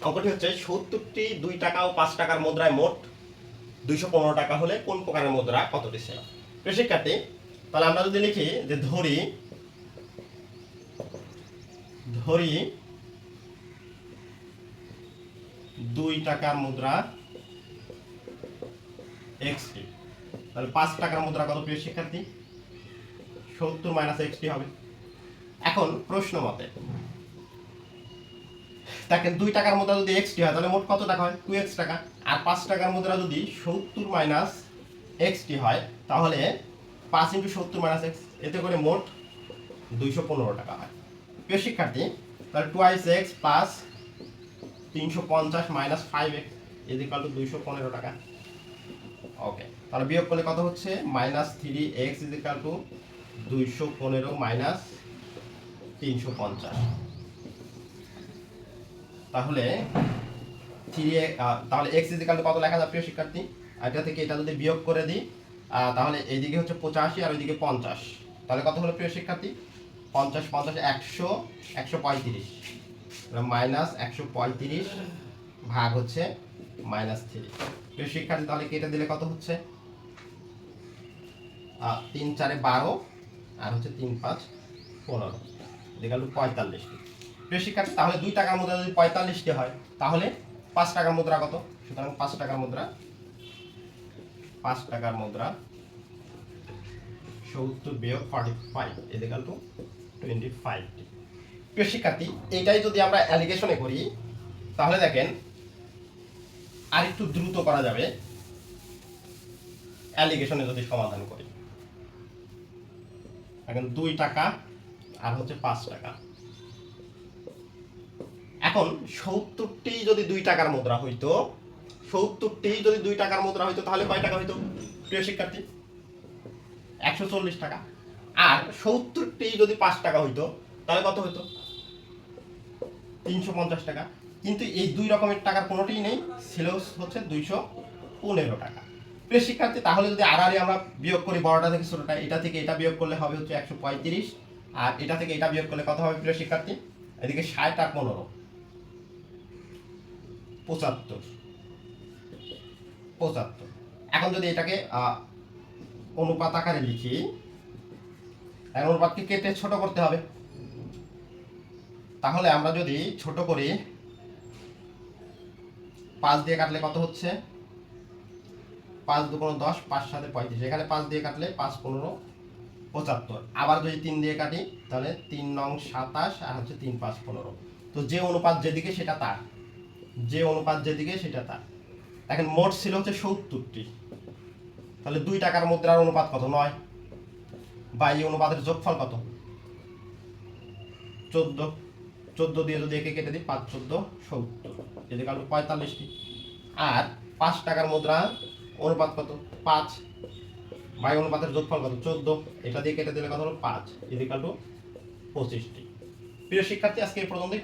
অঙ্কটি হচ্ছে ৭০টি ২ টাকা ও ৫ টাকার মুদ্রায় মোট ২১৫ টাকা হলে কোন প্রকারের মুদ্রা কতটি ছিল? প্রিয় শিক্ষার্থী, তাহলে আমরা যদি লিখি যে ধরি ২ টাকার মুদ্রা এক্সটি, তাহলে ৫ টাকার মুদ্রা কত প্রিয় শিক্ষার্থী? ৭০ মাইনাস এক্সটি হবে। এখন প্রশ্ন মতে দেখেন ২ টাকার মুদ্রা যদি এক্সটি হয় তাহলে মোট কত টাকা হয়? 2x টাকা। আর ৫ টাকার মুদ্রা যদি ৭০ মাইনাস এক্সটি হয় তাহলে ৫ × ৭০ মাইনাস এক্স, এতে করে মোট ২১৫ টাকা হয়। প্রিয় শিক্ষার্থী, তাহলে 2x plus ৩৫০ minus 5x equal to ২১৫ টাকা। ওকে, তাহলে বিয়োগ করলে কত হচ্ছে? Minus 3x equal to ২১৫ minus ৩৫০। তাহলে তাহলে x ইকুয়াল টু কত লেখা যাবে প্রিয় শিক্ষার্থী? এটা থেকে এটা যদি বিয়োগ করে দিই তাহলে এইদিকে হচ্ছে 85 আর ওইদিকে 50, তাহলে কত হলো প্রিয় শিক্ষার্থী? 50 50 100 135 মাইনাস 135 ভাগ হচ্ছে মাইনাস 3। প্রিয় শিক্ষার্থী, তাহলে কেটে দিলে কত হচ্ছে? 3 4 12 আর হচ্ছে 3 5 15 ইকুয়াল টু 45। প্রিয় শিক্ষার্থী, তাহলে 2 টাকার মুদ্রা যদি 45টি হয় তাহলে 5 টাকার মুদ্রা কত? সুতরাং 5 টাকার মুদ্রা 70 বিয়োগ 45 ইকুয়াল টু 25। প্রিয় শিক্ষার্থী, এটাই যদি আমরা অ্যালিগেশনে করি তাহলে দেখেন আর একটু দ্রুত করা যাবে। অ্যালিগেশনে যদি সমাধান করি, এখন 2 টাকা আর হচ্ছে 5 টাকা। এখন ৭০টি যদি 2 টাকার মুদ্রা হইতো, ৭০টি যদি 2 টাকার মুদ্রা হইতো তাহলে কয় টাকা হইতো প্রিয় শিক্ষার্থী? 140 টাকা। আর ৭০টি যদি 5 টাকা হইতো তাহলে কত হইতো? 350 টাকা। কিন্তু এই দুই রকমের টাকার কোনোটিই নেই, ছিল হচ্ছে 215 টাকা। প্রিয় শিক্ষার্থী, তাহলে যদি আড়াআড়ি আমরা বিয়োগ করি বড়টা থেকে ছোটটা, এটা থেকে এটা বিয়োগ করলে হবে হচ্ছে 135, আর এটা থেকে এটা বিয়োগ করলে কত হবে প্রিয় শিক্ষার্থী? এদিকে 60 আর 15 75। এখন যদি এটাকে অনুপাত আকারে লিখি, অনুপাতকে কেটে ছোট করতে হবে। তাহলে আমরা যদি ছোট করি 5 দিয়ে কাটলে কত হচ্ছে? 5 2 10, 5 7 35। এখানে 5 দিয়ে কাটলে 5 15 75। আবার যদি 3 দিয়ে কাটি তাহলে 3 9 27 আর হচ্ছে 3 5 15। তো যে অনুপাত যেদিকে সেটা তার, দেখেন মোট ছিল হচ্ছে 70টি। তাহলে 2 টাকার মুদ্রার অনুপাত কত? 9। বা এই অনুপাতের যোগফল কত? 14। 14 দিয়ে যদি একে কেটে দিই 5 14 70 ইকুয়াল টু 45টি। আর 5 টাকার মুদ্রা অনুপাত কত? 5। বাই অনুপাতের যোগফল কত? 14। এটা দিয়ে কেটে দিলে কত হলো? 5 ইকুয়াল টু 25টি। প্রিয় শিক্ষার্থী, আজকে এই পর্যন্তই।